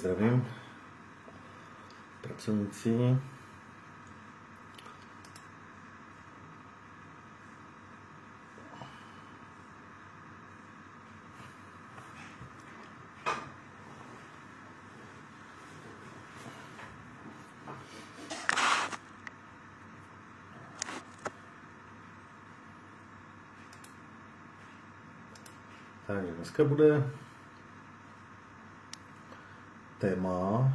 zdravím pracovníci. Takže dneska bude téma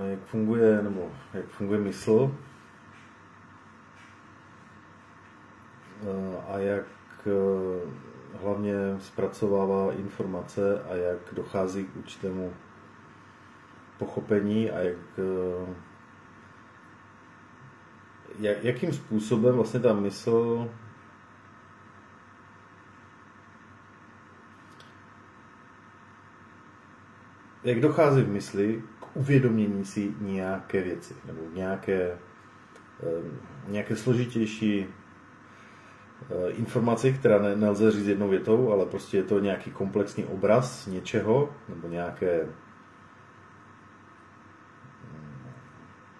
jak funguje, nebo jak funguje mysl a jak hlavně zpracovává informace a jak dochází k určitému pochopení a jakým způsobem vlastně ta mysl jak dochází v mysli k uvědomění si nějaké věci nebo nějaké složitější informaci, která nelze říct jednou větou, ale prostě je to nějaký komplexní obraz něčeho, nebo nějaké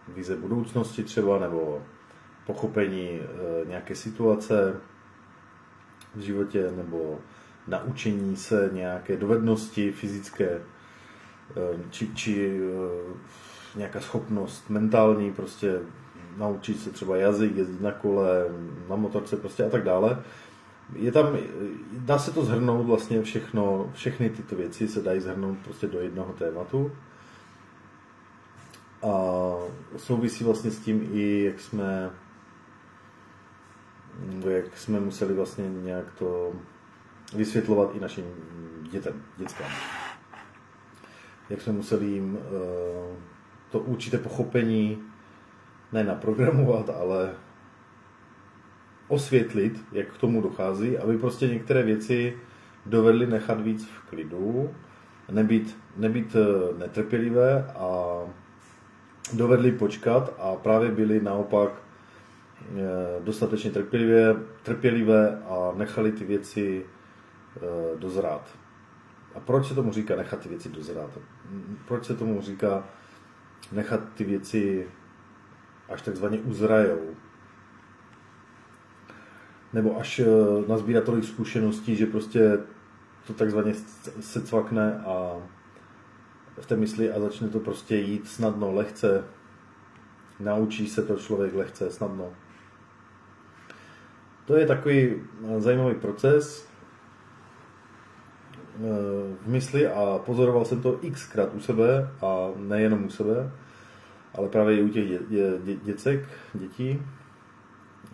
vize budoucnosti třeba, nebo pochopení nějaké situace v životě, nebo naučení se nějaké dovednosti fyzické, či nějaká schopnost mentální, prostě naučit se třeba jazyk, jezdit na kole, na motorce prostě a tak dále. Dá se to shrnout vlastně všechny tyto věci se dají shrnout prostě do jednoho tématu. A souvisí vlastně s tím i, jak jsme museli vlastně nějak to vysvětlovat i našim dětskám. Jak jsme museli jim to určité pochopení ne naprogramovat, ale osvětlit, jak k tomu dochází, aby prostě některé věci dovedli nechat víc v klidu, nebýt netrpělivé a dovedli počkat a právě byli naopak dostatečně trpělivé a nechali ty věci dozrát. A proč se tomu říká nechat ty věci dozrát? Proč se tomu říká nechat ty věci až takzvaně uzrajou? Nebo až nazbírá tolik zkušeností, že prostě to takzvaně se cvakne a v té mysli a začne to prostě jít snadno, lehce. Naučí se to člověk lehce, snadno. To je takový zajímavý proces v mysli a pozoroval jsem to xkrát u sebe a nejenom u sebe, ale právě i u těch dětí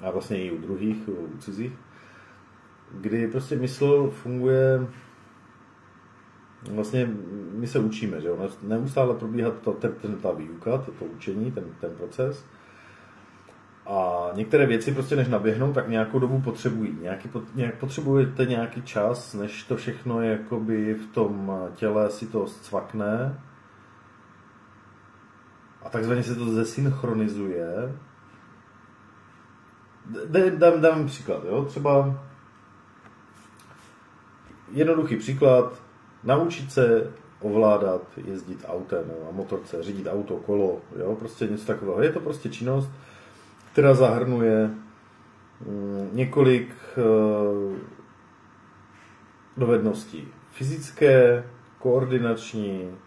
a vlastně i u druhých, u cizích, kdy prostě mysl funguje, vlastně my se učíme, že jo? Neustále probíhá ta výuka, to učení, ten proces. A některé věci prostě než naběhnou, tak nějakou dobu potřebují. Potřebujete nějaký čas, než to všechno jakoby v tom těle si to zcvakne a takzvaně se to zesynchronizuje. Dám příklad, jo? Třeba jednoduchý příklad, naučit se ovládat, jezdit autem, na motorce, řídit auto, kolo, jo? Prostě něco takového. Je to prostě činnost, která zahrnuje několik dovedností. Fyzické, koordinační,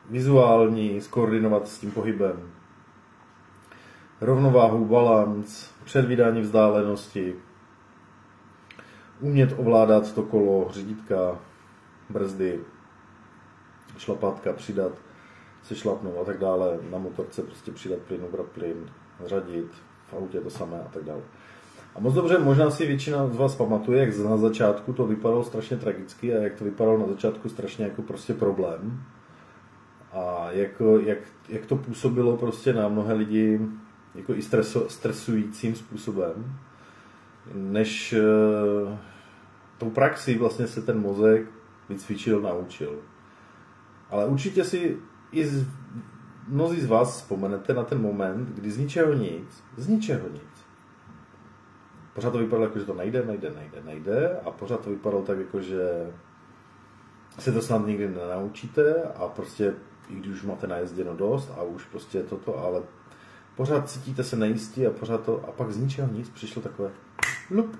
vizuální, skoordinovat s tím pohybem, rovnováhu, balanc, předvídání vzdálenosti, umět ovládat to kolo, řídítka, brzdy, šlapátka přidat, se šlapnout a tak dále, na motorce prostě přidat plyn, ubrat plyn, řadit, v autě to samé a tak dále. A moc dobře, možná si většina z vás pamatuje, jak na začátku to vypadalo strašně tragicky a jak to vypadalo na začátku strašně jako prostě problém. A jak to působilo prostě na mnohé lidi jako i stresujícím způsobem. než tou praxi vlastně se ten mozek vycvičil, naučil. Ale určitě si mnozí z vás vzpomenete na ten moment, kdy z ničeho nic. Pořád to vypadalo jako, že to nejde a pořád to vypadalo tak jako, že se to snad nikdy nenaučíte a prostě, i když už máte najezděno dost a už prostě toto, ale pořád cítíte se nejistí a pořád to, a pak z ničeho nic přišlo takové lup.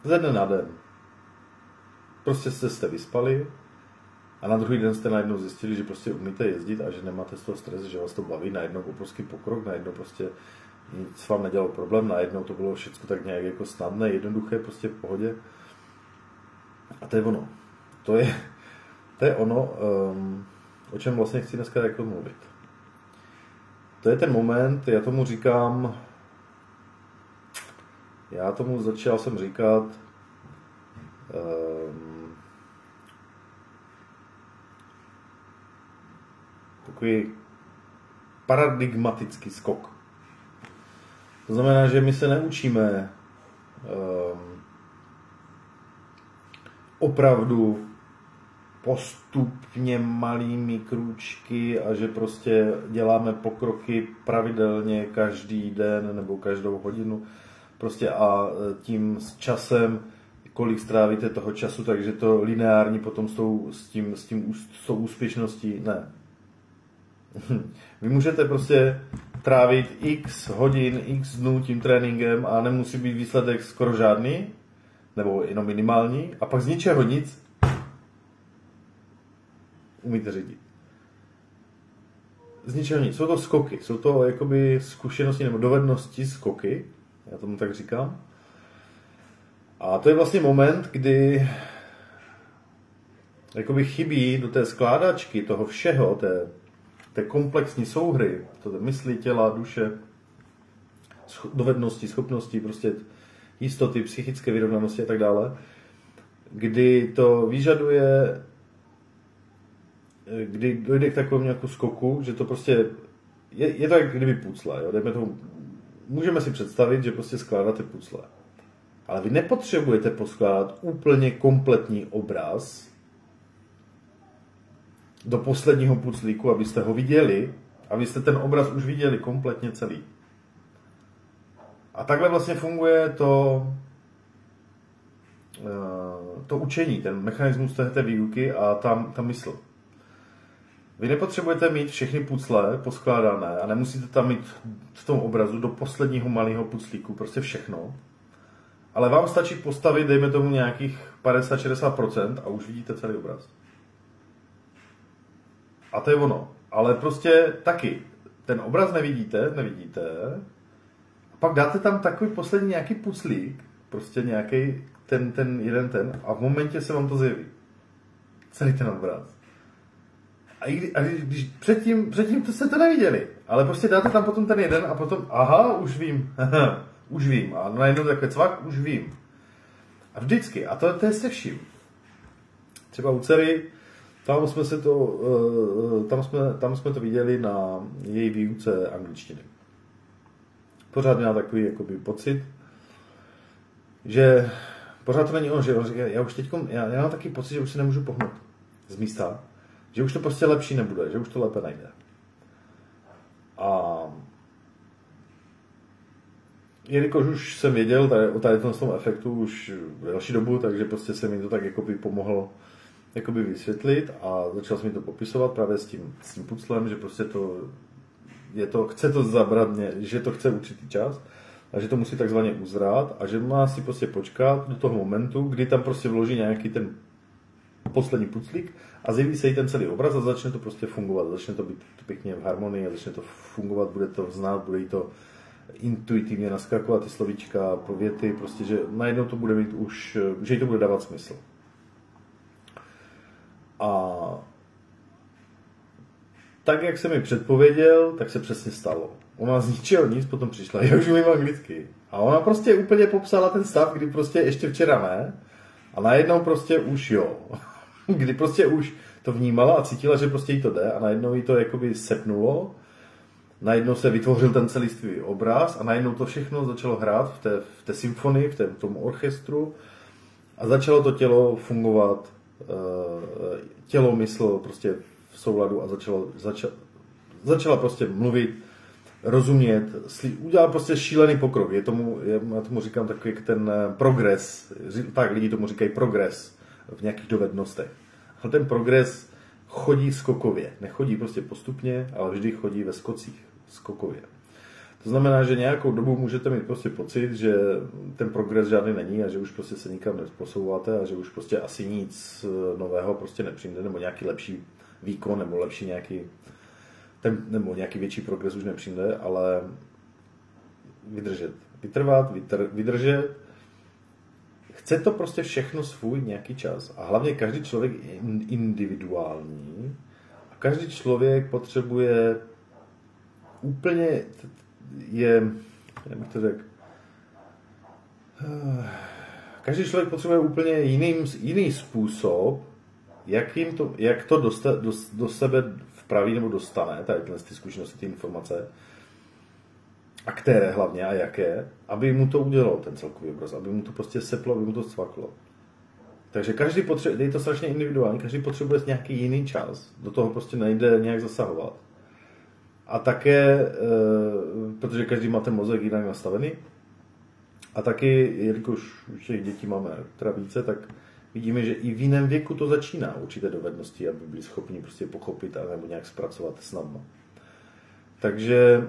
Ze dne na den. Prostě jste vyspali a na druhý den jste najednou zjistili, že prostě umíte jezdit a že nemáte z toho stres, že vás to baví, najednou obrovský pokrok, najednou prostě nic vám nedělalo problém, najednou to bylo všechno tak nějak jako snadné, jednoduché, prostě v pohodě. A to je ono. To je ono, o čem vlastně chci dneska jako mluvit. To je ten moment, já tomu začal jsem říkat takový paradigmatický skok. To znamená, že my se neučíme opravdu postupně malými krůčky a že prostě děláme pokroky pravidelně každý den nebo každou hodinu. Prostě a tím s časem, kolik strávíte toho času, takže to lineární potom s tou úspěšností, ne. Vy můžete prostě trávit x hodin, x dnů tím tréninkem a nemusí být výsledek skoro žádný, nebo jenom minimální, a pak z ničeho nic umíte řídit. Z ničeho nic. Jsou to skoky, jsou to jakoby zkušenosti nebo dovednosti skoky, já tomu tak říkám. A to je vlastně moment, kdy jakoby chybí do té skládačky toho všeho, té komplexní souhry, to mysli, těla, duše, dovednosti, schopnosti, prostě jistoty, psychické vyrovnanosti a tak dále, kdy to vyžaduje, kdy dojde k takovému nějakou skoku, že to prostě je to jak kdyby pucle, jo? Můžeme si představit, že prostě skládáte pucle. Ale vy nepotřebujete poskládat úplně kompletní obraz do posledního puclíku, abyste ho viděli, abyste ten obraz už viděli kompletně celý. A takhle vlastně funguje to učení, ten mechanismus té výuky a ta mysl. Vy nepotřebujete mít všechny pucle poskládané a nemusíte tam mít v tom obrazu do posledního malého puclíku prostě všechno. Ale vám stačí postavit, dejme tomu nějakých 50-60% a už vidíte celý obraz. A to je ono. Ale prostě taky, ten obraz nevidíte, a pak dáte tam takový poslední nějaký puclík, prostě nějaký ten jeden a v momentě se vám to zjeví. Celý ten obraz. A když předtím to jste to neviděli, ale prostě dáte tam potom ten jeden a potom, aha, už vím, už vím. A najednou takhle cvak, už vím. A vždycky, a to je se vším. Třeba u dcery, tam jsme to viděli na její výuce angličtiny. Pořád měla takový jakoby pocit, že pořád to není ono, že já už teďkom, já mám takový pocit, že už se nemůžu pohnout z místa, že už to prostě lepší nebude, že už to lépe nejde. A jelikož už jsem věděl o tady tom efektu už další dobu, takže prostě se mi to tak jakoby pomohlo jakoby vysvětlit a začal jsem mi to popisovat právě s tím puclem, že prostě chce to zabrat mě, že to chce určitý čas a že to musí takzvaně uzrát a že má si prostě počkat do toho momentu, kdy tam prostě vloží nějaký ten poslední puclík a zjeví se jí ten celý obraz a začne to prostě fungovat, začne to být pěkně v harmonii a začne to fungovat, bude to znát, bude jí to intuitivně naskakovat ty slovíčka, věty, prostě, že najednou to bude mít už, že jí to bude dávat smysl. A tak, jak jsem mi předpověděl, tak se přesně stalo. Ona z ničeho nic potom přišla, já už umím anglicky. A ona prostě úplně popsala ten stav, kdy prostě ještě včera ne, a najednou prostě už jo. Kdy prostě už to vnímala a cítila, že prostě jí to jde a najednou jí to jakoby sepnulo najednou se vytvořil ten celistvý obraz a najednou to všechno začalo hrát v té symfonii, v tom orchestru a začalo to tělo fungovat, tělo, mysl prostě v souladu a začala prostě mluvit, rozumět, udělal prostě šílený pokrok. Já tomu říkám takový ten progres, tak lidi tomu říkají progres v nějakých dovednostech. Ale ten progres chodí skokově. Nechodí prostě postupně, ale vždy chodí ve skocích, skokově. To znamená, že nějakou dobu můžete mít prostě pocit, že ten progres žádný není a že už prostě se nikam neposouváte a že už prostě asi nic nového prostě nepřijde, nebo nějaký lepší výkon, nebo lepší nebo nějaký větší progres už nepřijde, ale vydržet. Vytrvat, vydržet. Chce to prostě všechno svůj nějaký čas. A hlavně každý člověk je individuální a každý člověk potřebuje úplně jak bych to řekl, každý člověk potřebuje úplně jiný způsob, jak to do sebe vpraví nebo dostane, tady ty zkušenosti, ty informace, a které hlavně a jaké, aby mu to udělalo ten celkový obraz, aby mu to prostě seplo, aby mu to cvaklo. Takže každý potřebuje, je to strašně individuální, každý potřebuje nějaký jiný čas, do toho prostě nejde nějak zasahovat. A také, protože každý má ten mozek jinak nastavený, a taky, jelikož už těch dětí máme teda více, tak vidíme, že i v jiném věku to začíná určité dovednosti, aby byli schopni prostě pochopit a nebo nějak zpracovat snadno. Takže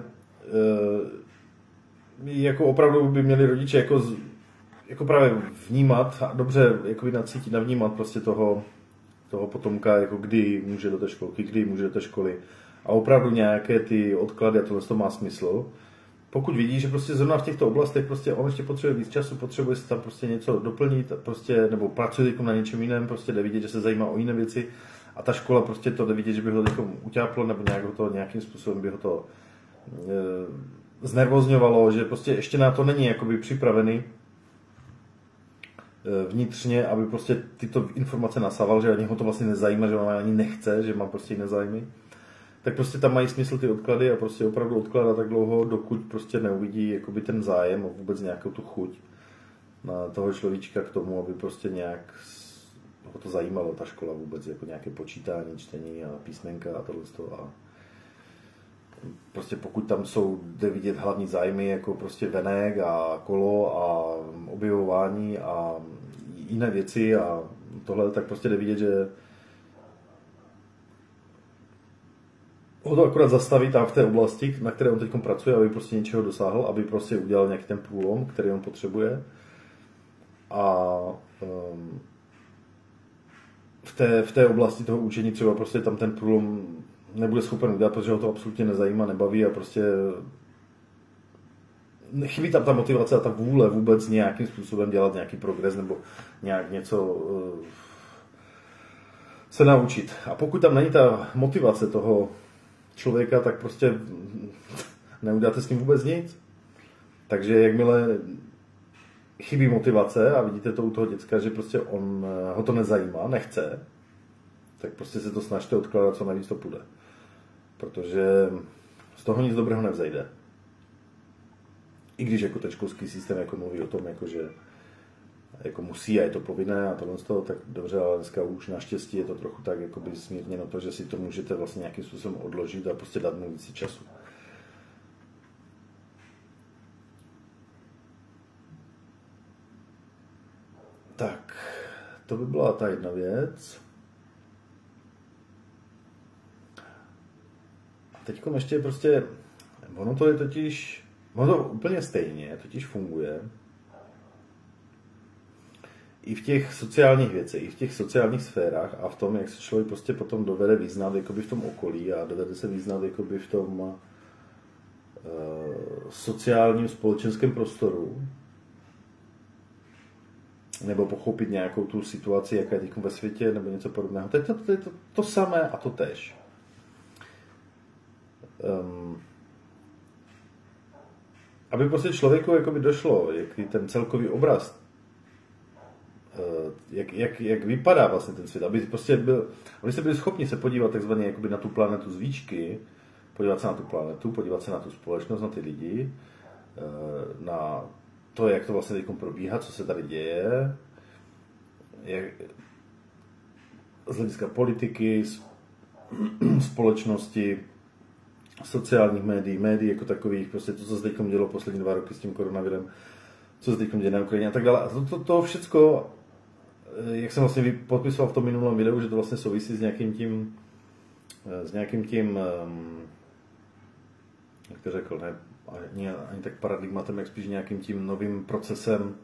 jako opravdu by měli rodiče jako právě vnímat a dobře jako nacítit, navnímat prostě toho potomka, jako kdy může do té školky, kdy může do té školy. A opravdu nějaké ty odklady, a tohle to má smysl. Pokud vidí, že prostě zrovna v těchto oblastech prostě on ještě potřebuje víc času, potřebuje si tam prostě něco doplnit, prostě, nebo pracuje na něčem jiném, prostě jde vidět, že se zajímá o jiné věci a ta škola prostě to jde vidět, že by ho utáplo, nebo nějakým způsobem by ho to znervozňovalo, že prostě ještě na to není jakoby připravený vnitřně, aby prostě tyto informace nasával, že ani ho to vlastně nezajímá, že on ani nechce, že má prostě jiné zájmy. Tak prostě tam mají smysl ty odklady a prostě opravdu odkládat tak dlouho, dokud prostě neuvidí jakoby ten zájem a vůbec nějakou tu chuť na toho človíčka k tomu, aby prostě nějak ho to zajímalo, ta škola vůbec, jako nějaké počítání, čtení a písmenka a tohle. A prostě pokud tam jde vidět hlavní zájmy, jako prostě venek a kolo a objevování a jiné věci a tohle, tak prostě jde vidět, že ho to akorát zastaví tam v té oblasti, na které on teď pracuje, aby prostě něčeho dosáhl, aby prostě udělal nějaký ten průlom, který on potřebuje. A v té oblasti toho učení třeba prostě tam ten průlom nebude schopen udělat, protože ho to absolutně nezajímá, nebaví a prostě chybí tam ta motivace a ta vůle vůbec nějakým způsobem dělat nějaký progres nebo nějak něco se naučit. A pokud tam není ta motivace toho člověka, tak prostě neuděláte s ním vůbec nic. Takže jakmile chybí motivace a vidíte to u toho děcka, že prostě ho to nezajímá, nechce, tak prostě se to snažte odkládat, co nejvíc to půjde. Protože z toho nic dobrého nevzejde. I když jako ten školský systém jako mluví o tom, jako že jako musí a je to povinné a tohle z toho, tak dobře, ale dneska už naštěstí je to trochu tak jakoby smírněno to, že si to můžete vlastně nějakým způsobem odložit a prostě dát mu víc času. Tak, to by byla ta jedna věc. A teďkom ještě prostě, ono to úplně stejně totiž funguje i v těch sociálních věcech, i v těch sociálních sférách a v tom, jak se člověk prostě potom dovede vyznat jakoby v tom okolí a dovede se vyznat jakoby v tom sociálním společenském prostoru, nebo pochopit nějakou tu situaci, jaká je teď ve světě, nebo něco podobného. To je to samé a to též. Aby prostě člověku jakoby došlo, jaký ten celkový obraz, jak vypadá vlastně ten svět, abyste byli schopni se podívat takzvaně jakoby na tu planetu z výšky, podívat se na tu planetu, podívat se na tu společnost, na ty lidi, na to, jak to vlastně teď probíhá, co se tady děje, z hlediska politiky, společnosti, sociálních médií jako takových, prostě to, co se teď dělo poslední 2 roky s tím koronavirem, co se teď děje na Ukrajině a tak dále. A to všecko, jak jsem vlastně podpisoval v tom minulém videu, že to vlastně souvisí s nějakým tím, jak to řekl, ne, ani tak paradigmatem, jak spíš nějakým tím novým procesem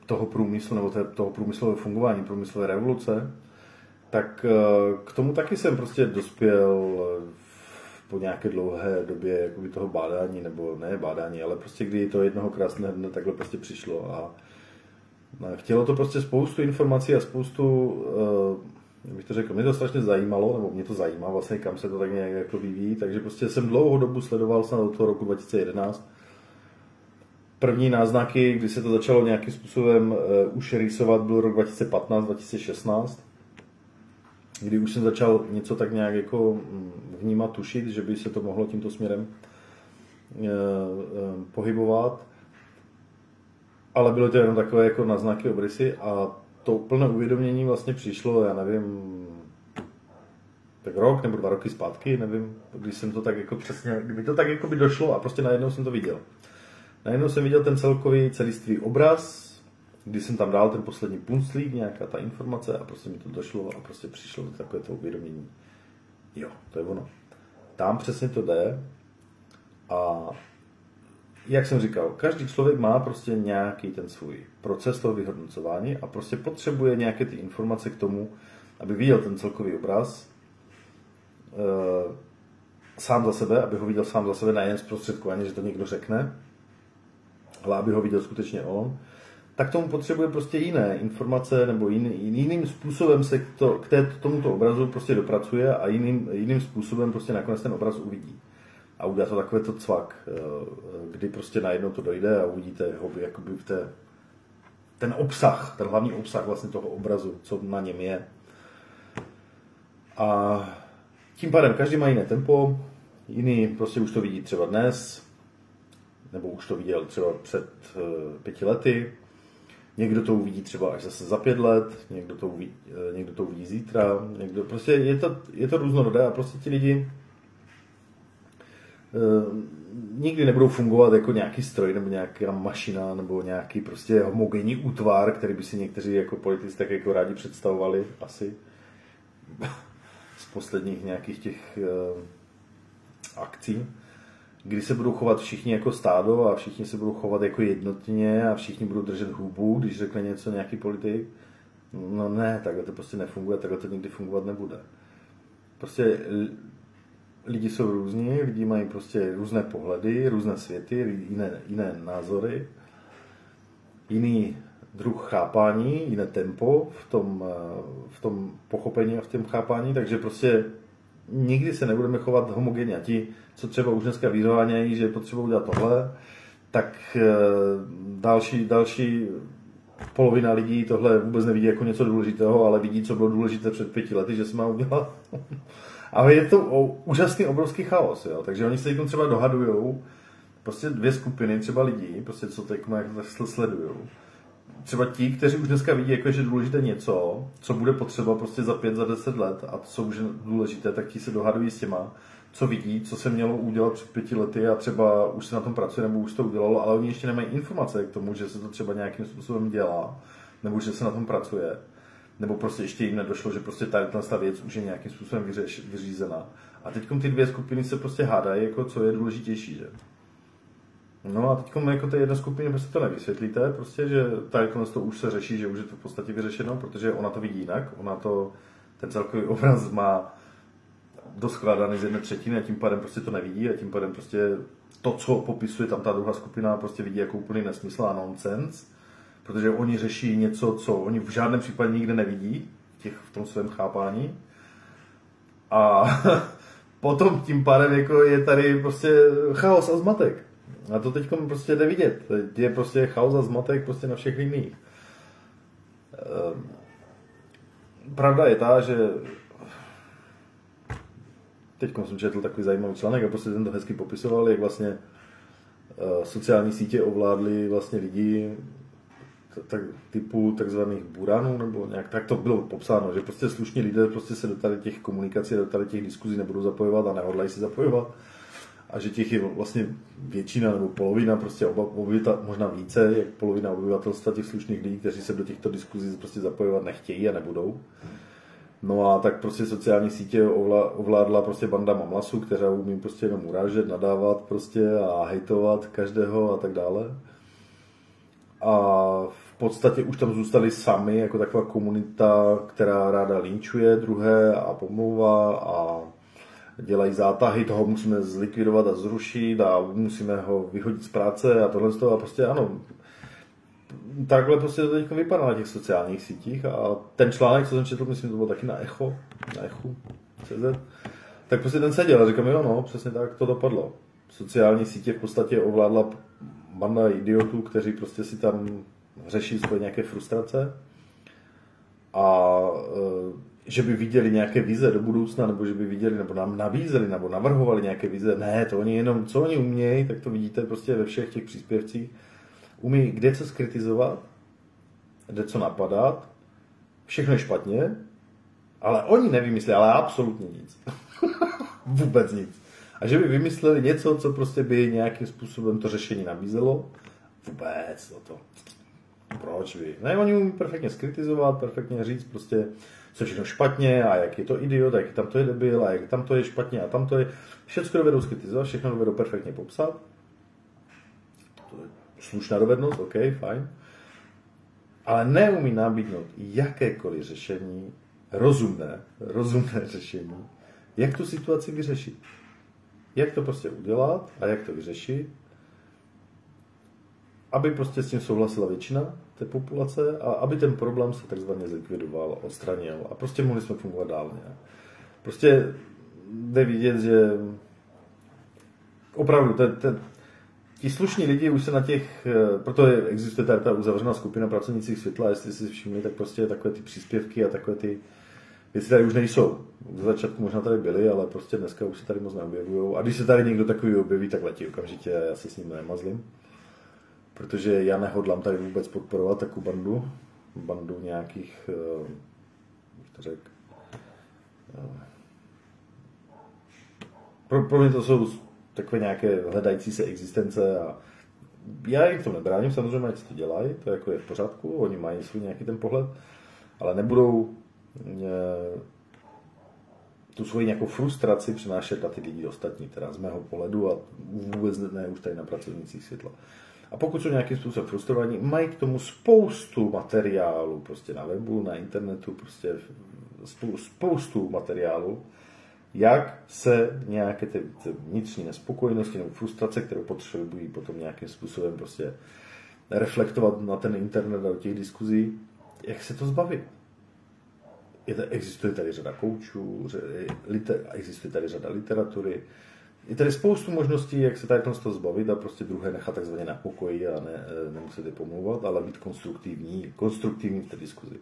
toho průmyslu nebo toho průmyslového fungování, průmyslové revoluce, tak k tomu taky jsem prostě dospěl po nějaké dlouhé době jakoby toho bádání, nebo ne bádání, ale prostě kdy to jednoho krásného dne takhle prostě přišlo a chtělo to prostě spoustu informací a spoustu, jak bych to řekl, mě to strašně zajímalo, nebo mě to zajímá vlastně, kam se to tak nějak jako vyvíjí, takže prostě jsem dlouhou dobu sledoval snad od toho roku 2011. První náznaky, kdy se to začalo nějakým způsobem už rýsovat, byl rok 2015-2016, kdy už jsem začal něco tak nějak jako vnímat, tušit, že by se to mohlo tímto směrem pohybovat. Ale bylo to jenom takové jako náznaky, obrysy a to plné uvědomění vlastně přišlo, já nevím, tak rok nebo 2 roky zpátky, nevím, když jsem to tak jako přesně, kdyby to tak jako by došlo a prostě najednou jsem to viděl. Najednou jsem viděl ten celkový celistvý obraz, když jsem tam dal ten poslední punclík, nějaká ta informace a prostě mi to došlo a prostě přišlo takové to uvědomění. Jo, to je ono. Tam přesně to jde a jak jsem říkal, každý člověk má prostě nějaký ten svůj proces toho vyhodnocování a prostě potřebuje nějaké ty informace k tomu, aby viděl ten celkový obraz sám za sebe, aby ho viděl sám za sebe, nejen zprostředkovaně, že to někdo řekne, ale aby ho viděl skutečně on, tak tomu potřebuje prostě jiné informace nebo jiným způsobem se k tomuto obrazu prostě dopracuje a jiným způsobem prostě nakonec ten obraz uvidí. A udělá to takovéto cvak, kdy prostě najednou to dojde a uvidíte ho jakoby ten obsah, ten hlavní obsah vlastně toho obrazu, co na něm je. A tím pádem každý má jiné tempo, jiný prostě už to vidí třeba dnes, nebo už to viděl třeba před 5 lety, někdo to uvidí třeba až zase za 5 let, někdo to uvidí zítra, prostě je to různorodé a prostě ti lidi nikdy nebudou fungovat jako nějaký stroj nebo nějaká mašina nebo nějaký prostě homogenní útvar, který by si někteří jako politici tak jako rádi představovali asi z posledních nějakých těch akcí, kdy se budou chovat všichni jako stádo a všichni se budou chovat jako jednotně a všichni budou držet hubu, když řekne něco nějaký politik. No ne, takhle to prostě nefunguje, takhle to nikdy fungovat nebude. Prostě lidi jsou různí, lidi mají prostě různé pohledy, různé světy, jiné názory, jiný druh chápání, jiné tempo v tom pochopení a v tom chápání, takže prostě nikdy se nebudeme chovat homogenně. A ti, co třeba už dneska vyhánějí, že potřebují dělat tohle, tak další polovina lidí tohle vůbec nevidí jako něco důležitého, ale vidí, co bylo důležité před 5 lety, že se má udělat. Ale je to úžasný, obrovský chaos, jo? Takže oni se teď třeba dohadujou, prostě 2 skupiny třeba lidí, prostě co teď sledujou. Třeba ti, kteří už dneska vidí, jako že je důležité něco, co bude potřeba prostě za 5, za 10 let a co už je důležité, tak ti se dohadují s těma, co vidí, co se mělo udělat před 5 lety a třeba už se na tom pracuje nebo už to udělalo, ale oni ještě nemají informace k tomu, že se to třeba nějakým způsobem dělá, nebo že se na tom pracuje. Nebo prostě ještě jim nedošlo, že prostě ta věc už je nějakým způsobem vyřízená. A teď ty 2 skupiny se prostě hádají, jako co je důležitější, že? No a teď jako té jedné skupině prostě to nevysvětlíte, prostě, že to už se řeší, že už je to v podstatě vyřešeno, protože ona to vidí jinak, ten celkový obraz má doskládaný z 1/3 a tím pádem prostě to nevidí a tím pádem prostě to, co popisuje tam ta druhá skupina, prostě vidí jako úplný nesmysl a nonsens. Protože oni řeší něco, co oni v žádném případě nikde nevidí v tom svém chápání. A potom tím pádem jako je tady prostě chaos a zmatek. A to teď prostě jde vidět. Teď je prostě chaos a zmatek prostě na všech jiných. Pravda je ta, že teď jsem četl takový zajímavý článek a prostě ten to hezky popisoval, jak vlastně sociální sítě ovládly vlastně lidi typu takzvaných buranů, nebo nějak tak to bylo popsáno, že prostě slušní lidé prostě se do tady těch komunikací, do tady těch diskuzí nebudou zapojovat a nehodlají si zapojovat. A že těch je vlastně většina nebo polovina, prostě možná více, jak polovina obyvatelstva těch slušných lidí, kteří se do těchto diskuzí prostě zapojovat nechtějí a nebudou. No a tak prostě sociální sítě ovládla prostě banda mamlasů, která umí prostě jenom urážet, nadávat prostě a hejtovat každého a tak dále. A v podstatě už tam zůstali sami jako taková komunita, která ráda linčuje druhé a pomlouvá a dělají zátahy, toho musíme zlikvidovat a zrušit a musíme ho vyhodit z práce a tohle z toho a prostě ano. Takhle prostě to teď vypadá na těch sociálních sítích a ten článek, co jsem četl, myslím, to bylo taky na echu.cz, tak prostě ten seděl a říkám, jo no, přesně tak to dopadlo. Sociální sítě v podstatě ovládla banda idiotů, kteří prostě si tam řeší svoje nějaké frustrace a že by viděli nějaké vize do budoucna, nebo že by viděli, nebo nám nabízeli, nebo navrhovali nějaké vize. Ne, to oni jenom, co oni umějí, tak to vidíte prostě ve všech těch příspěvcích. Umí kde co skritizovat, kde co napadat, všechno je špatně, ale oni nevymysleli, ale absolutně nic. Vůbec nic. A že by vymysleli něco, co prostě by nějakým způsobem to řešení nabízelo, vůbec to. Proč vy? Ne, oni umí perfektně skritizovat, perfektně říct prostě, co všechno špatně a jak je to idiot, a jak tam to je debil a jak tam to je špatně a tam to je. Všechno dovedou skritizovat, všechno dovedou perfektně popsat. To je slušná dovednost, OK, fajn. Ale neumí nabídnout jakékoliv řešení, rozumné řešení, jak tu situaci vyřešit. Jak to prostě udělat a jak to vyřešit, aby prostě s tím souhlasila většina té populace a aby ten problém se takzvaně zlikvidoval, odstranil a prostě mohli jsme fungovat dál nějak. Prostě jde vidět, že opravdu ti slušní lidi už se na těch, proto existuje tady ta uzavřená skupina pracovnících světla, jestli si všimli, tak prostě takové ty příspěvky a takové ty věci tady už nejsou. Do začátku možná tady byly, ale prostě dneska už se tady moc neobjevujou. A když se tady někdo takový objeví, tak letí okamžitě, já se s ním nemazlím. Protože já nehodlám tady vůbec podporovat takovou bandu nějakých, jak to řek, pro mě to jsou takové nějaké hledající se existence a já jim to nebráním, samozřejmě, ať to dělají, to jako je v pořádku, oni mají svůj nějaký ten pohled, ale nebudou tu svoji nějakou frustraci přenášet na ty lidi ostatní, teda z mého pohledu a vůbec ne už tady na pracovnících světla. A pokud jsou nějakým způsobem frustrovaní, mají k tomu spoustu materiálu, prostě na webu, na internetu, prostě spoustu materiálu, jak se nějaké ty vnitřní nespokojenosti nebo frustrace, kterou potřebují potom nějakým způsobem prostě reflektovat na ten internet a do těch diskuzí, jak se to zbavit. Existuje tady řada koučů, existuje tady řada literatury, je tady spoustu možností, jak se tady toho zbavit a prostě druhé nechat takzvaně na pokoji a nemuset je pomlouvat, ale být konstruktivní v té diskuzi.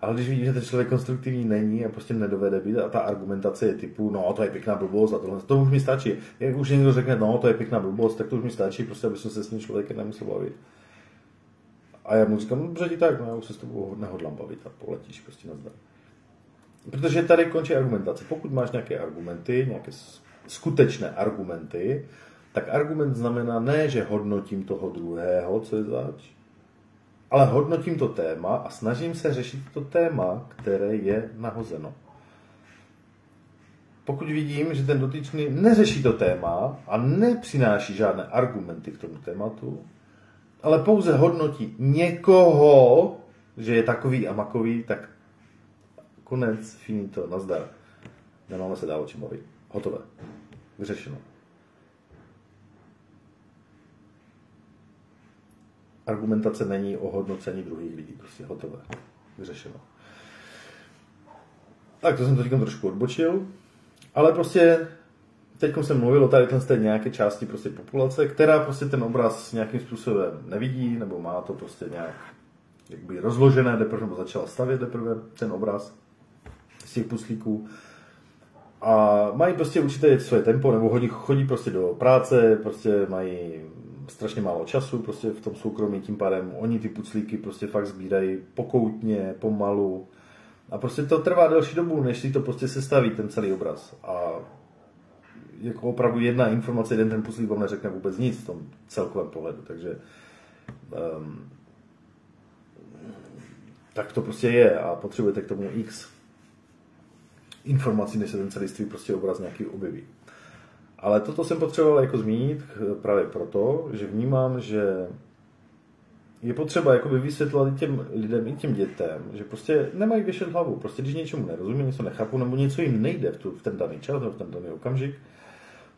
Ale když vidím, že ten člověk konstruktivní není a prostě nedovede být a ta argumentace je typu, no to je pěkná blbost a tohle, to už mi stačí. Jak už někdo řekne, no to je pěkná blbost, tak to už mi stačí, prostě aby jsem se s tím člověkem nemusel bavit. A já mu říkám, no dobře, tak, no já už se s tebou nehodlám bavit a poletíš prostě nazdar. Protože tady končí argumentace. Pokud máš nějaké argumenty, nějaké skutečné argumenty, tak argument znamená ne, že hodnotím toho druhého, co je zač, ale hodnotím to téma a snažím se řešit to téma, které je nahozeno. Pokud vidím, že ten dotyčný neřeší to téma a nepřináší žádné argumenty k tomu tématu, ale pouze hodnotí někoho, že je takový a makový, tak konec, finito, nazdar. Nemáme se dál o čem bavit. Hotové. Vyřešeno. Argumentace není o hodnocení druhých lidí. Prostě hotové. Vyřešeno. Tak to jsem to trošku odbočil. Ale prostě teď jsem mluvil o tady nějaké části prostě populace, která prostě ten obraz nějakým způsobem nevidí, nebo má to prostě nějak jakby rozložené, nebo začala stavět teprve ten obraz z těch puslíků. A mají prostě určité své tempo, nebo chodí prostě do práce, prostě mají strašně málo času prostě v tom soukromí, tím pádem oni ty puclíky prostě fakt sbírají pokoutně, pomalu. A prostě to trvá delší dobu, než si to prostě sestaví ten celý obraz. A jako opravdu jedna informace, jeden ten puclík vám neřekne vůbec nic v tom celkovém pohledu. Takže tak to prostě je a potřebujete k tomu x informací, než se ten celistvý prostě obraz nějaký objeví. Ale toto jsem potřeboval jako zmínit právě proto, že vnímám, že je potřeba jakoby vysvětlovat i těm lidem, i těm dětem, že prostě nemají věšet hlavu. Prostě když něčemu nerozumí, něco nechápu, nebo něco jim nejde v ten daný čas, v ten daný okamžik,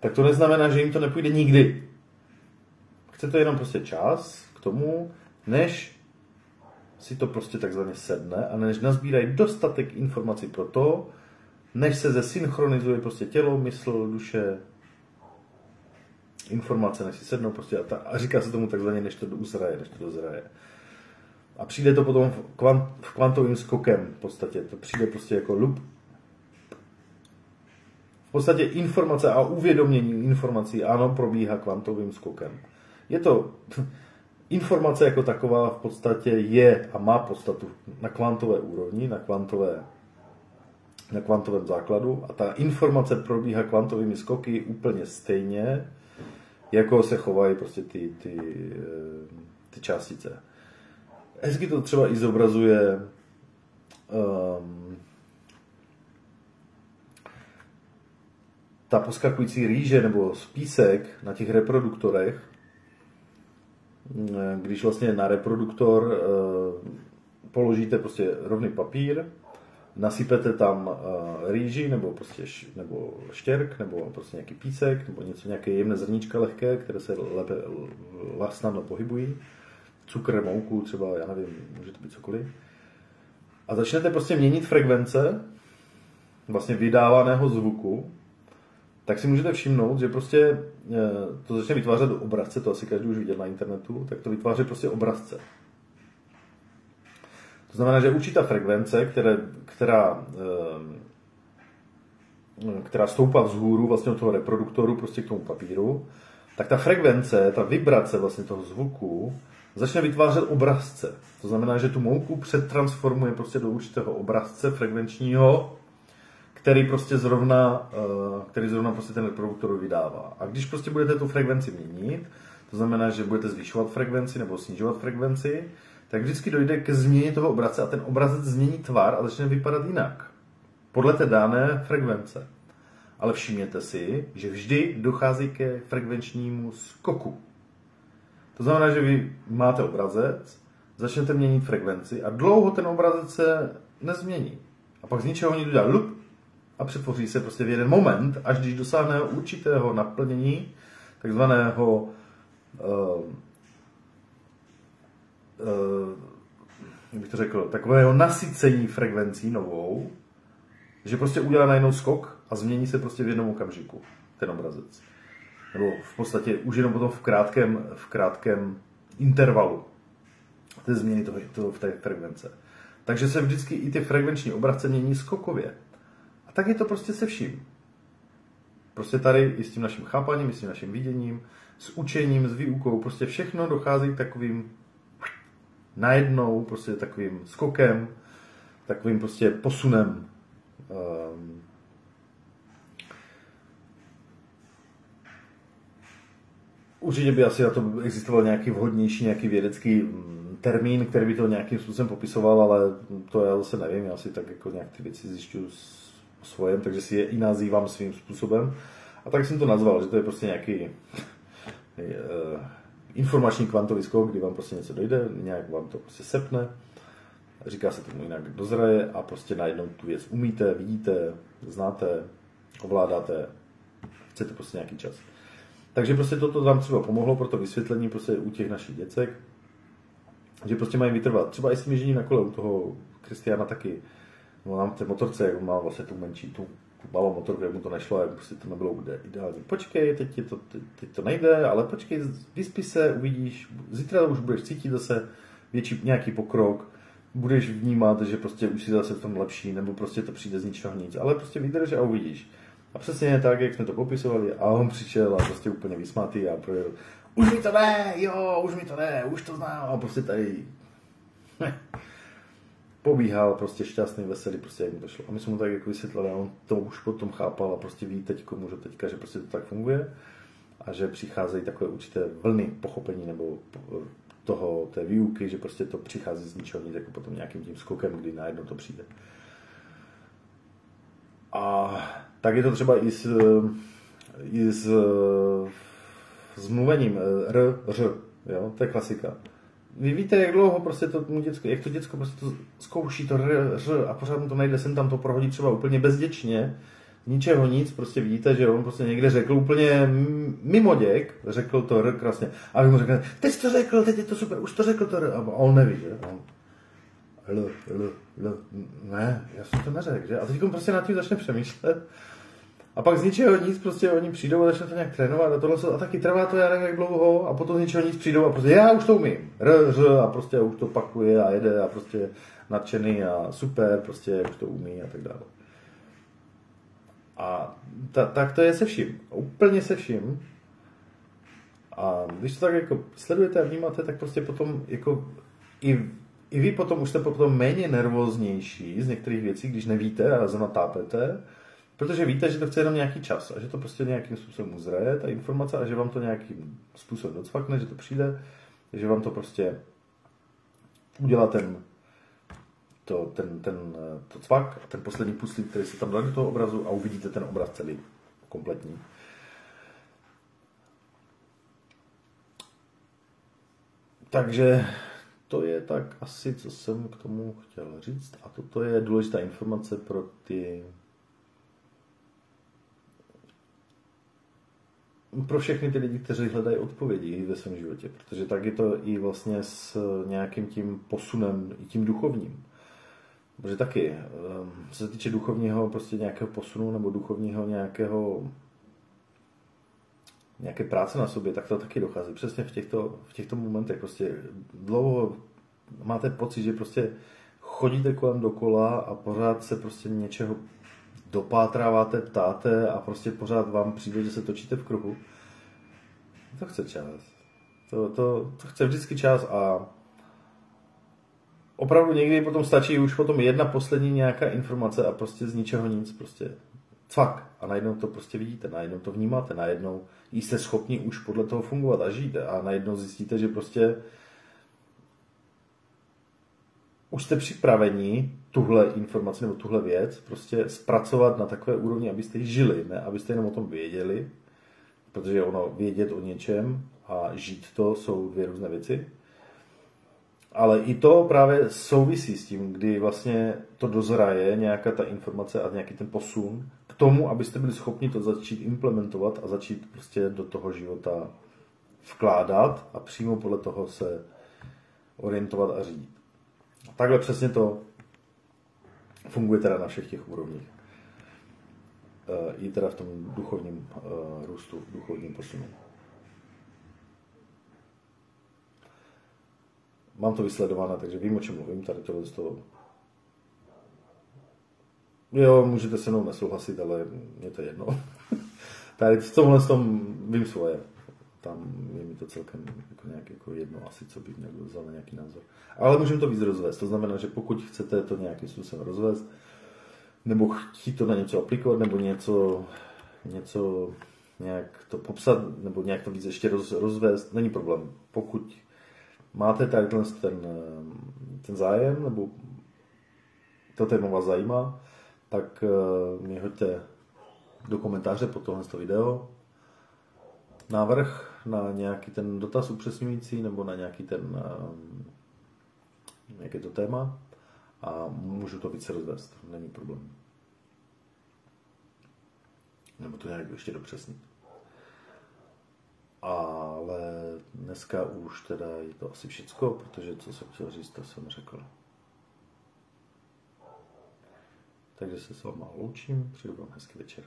tak to neznamená, že jim to nepůjde nikdy. Chcete jenom prostě čas k tomu, než si to prostě takzvaně sedne a než nazbírají dostatek informací pro to, než se zesynchronizuje prostě tělo, mysl, duše, informace, než si sednou prostě a říká se tomu takzvaně, než to dozraje. A přijde to potom v kvantovým skokem v podstatě. To přijde prostě jako lup. V podstatě informace a uvědomění informací, ano, probíhá kvantovým skokem. Je to informace jako taková v podstatě je a má podstatu na kvantové úrovni, na kvantovém základu a ta informace probíhá kvantovými skoky úplně stejně, jako se chovají prostě ty částice. Hezky to třeba i zobrazuje ta poskakující rýže nebo písek na těch reproduktorech, když vlastně na reproduktor položíte prostě rovný papír, nasypete tam rýži nebo štěrk nebo prostě nějaký písek nebo nějaké jemné zrníčka lehké, které se lépe snadno pohybují, cukr, mouku třeba, já nevím, může to být cokoliv. A začnete prostě měnit frekvence vlastně vydávaného zvuku, tak si můžete všimnout, že prostě to začne vytvářet obrazce, to asi každý už viděl na internetu, tak to vytváří prostě obrazce. To znamená, že určitá frekvence, která stoupá vzhůru vlastně od toho reproduktoru prostě k tomu papíru, tak ta frekvence, ta vibrace vlastně toho zvuku začne vytvářet obrazce. To znamená, že tu mouku přetransformuje prostě do určitého obrazce frekvenčního, který zrovna prostě ten reproduktor vydává. A když prostě budete tu frekvenci měnit, to znamená, že budete zvyšovat frekvenci nebo snižovat frekvenci, tak vždycky dojde ke změně toho obrazce a ten obrazec změní tvar a začne vypadat jinak. Podle té dané frekvence. Ale všimněte si, že vždy dochází ke frekvenčnímu skoku. To znamená, že vy máte obrazec, začnete měnit frekvenci a dlouho ten obrazec se nezmění. A pak z ničeho někdo dělá lup a přetvoří se prostě v jeden moment, až když dosáhne určitého naplnění, takzvaného jak bych to řekl, takového nasycení frekvencí novou, že prostě udělá najednou skok a změní se prostě v jednom okamžiku ten obrazec. Nebo v podstatě už jenom potom v krátkém intervalu té změny v té frekvence. Takže se vždycky i ty frekvenční obrazce mění skokově. A tak je to prostě se vším. Prostě tady i s tím naším chápaním, i s tím naším viděním, s učením, s výukou, prostě všechno dochází k takovým najednou, prostě takovým skokem, takovým prostě posunem. Určitě by asi na to existoval nějaký vhodnější, nějaký vědecký termín, který by to nějakým způsobem popisoval, ale to já zase nevím, já si tak jako nějak ty věci zjišťuju svojem, takže si je i nazývám svým způsobem. A tak jsem to nazval, že to je prostě nějaký informační kvantový skok, kdy vám prostě něco dojde, nějak vám to prostě sepne, říká se tomu jinak dozraje a prostě najednou tu věc umíte, vidíte, znáte, ovládáte, chcete prostě nějaký čas. Takže prostě toto nám třeba pomohlo pro to vysvětlení prostě u těch našich děcek, že prostě mají vytrvat. Třeba i s tím ježděním na kole u toho Kristiána taky, no nám v té motorce, jak má vlastně tu menší, tu malou motorku, jak mu to nešlo, jak prostě to nebylo ideální. Počkej, teď to nejde, ale počkej, vyspí se, uvidíš, zítra už budeš cítit zase nějaký pokrok, budeš vnímat, že prostě už si zase v tom lepší, nebo prostě to přijde z ničeho nic, ale prostě vydrž a uvidíš. A přesně tak, jak jsme to popisovali, a on přišel a prostě úplně vysmátý a projel, už mi to jde, jo, už mi to jde, už to znám, a prostě tady pobíhal prostě šťastný, veselý, prostě jak mu to šlo. A my jsme mu tak jako vysvětlili, a on to už potom chápal a prostě ví teďka, že prostě to tak funguje a že přicházejí takové určité vlny pochopení nebo té výuky, že prostě to přichází z ničeho nic, jako potom nějakým tím skokem, kdy najednou to přijde. A tak je to třeba i s mluvením ř, jo, to je klasika. Vy víte, jak dlouho prostě jak to děcko prostě to zkouší to ř a pořád mu to nejde, sem tam to prohodí třeba úplně bezděčně, ničeho nic, prostě vidíte, že on prostě někde řekl úplně mimo děk, řekl to r krásně. A vy mu řeknete, teď jsi to řekl, teď je to super, už to řekl to r, a on neví, že? Ne, já jsem to neřekl, že? A teď prostě nad tím začne přemýšlet. A pak z ničeho nic prostě oni přijdou a začne to nějak trénovat a tohle a taky trvá to já nevím jak dlouho a potom z ničeho nic přijdou a prostě já už to umím. A prostě už to pakuje a jede a prostě nadšený a super, prostě už to umí a tak dále. A tak to je se vším. Úplně se vším. A když to tak jako sledujete a vnímáte, tak prostě potom jako i vy potom už jste potom méně nervóznější z některých věcí, když nevíte a zanatápete, protože víte, že to chce jenom nějaký čas a že to prostě nějakým způsobem uzraje, ta informace, a že vám to nějakým způsobem docvakne, že to přijde, že vám to prostě udělá to cvak, ten poslední puslík, který se tam dá do toho obrazu a uvidíte ten obraz celý, kompletní. Takže to je tak asi, co jsem k tomu chtěl říct. A toto je důležitá informace pro všechny ty lidi, kteří hledají odpovědi ve svém životě. Protože tak je to i vlastně s nějakým tím posunem, i tím duchovním. Protože taky, co se týče duchovního prostě nějakého posunu nebo duchovního nějaké práce na sobě, tak to taky dochází. Přesně v těchto momentech prostě dlouho máte pocit, že prostě chodíte kolem dokola a pořád se prostě něčeho dopátráváte, ptáte a prostě pořád vám přijde, že se točíte v kruhu. To chce čas. To chce vždycky čas a opravdu někdy potom stačí už potom jedna poslední nějaká informace a prostě z ničeho nic, prostě cvak. A najednou to prostě vidíte, najednou to vnímáte, najednou jste schopni už podle toho fungovat a žít a najednou zjistíte, že prostě už jste připraveni tuhle informaci nebo tuhle věc prostě zpracovat na takové úrovni, abyste ji žili, ne abyste jenom o tom věděli, protože ono vědět o něčem a žít to jsou dvě různé věci. Ale i to právě souvisí s tím, kdy vlastně to dozraje nějaká ta informace a nějaký ten posun k tomu, abyste byli schopni to začít implementovat a začít prostě do toho života vkládat a přímo podle toho se orientovat a řídit. Takhle přesně to funguje teda na všech těch úrovních. I teda v tom duchovním růstu, duchovním posunu. Mám to vysledované, takže vím, o čem mluvím. Tady tohle z toho. Jo, můžete se mnou nesouhlasit, ale mě to jedno. Tady v tomhle vím svoje. Tam je mi to celkem jako jedno asi, co bych měl vzal na nějaký názor. Ale můžeme to víc rozvést. To znamená, že pokud chcete to nějakým způsobem rozvést, nebo chtít to na něco aplikovat, nebo něco nějak to popsat, nebo nějak to víc ještě rozvést, není problém. Pokud máte tady ten zájem, nebo to téma vás zajímá, tak mě hoďte do komentáře pod tohle video návrh na nějaký ten dotaz upřesňující nebo na nějaký nějaké to téma a můžu to více rozvést, není problém. Nebo to nějak ještě dopřesnit. Ale dneska už teda je to asi všecko, protože co jsem chtěl říct, to jsem řekl. Takže se s váma loučím, přeju vám hezký večer.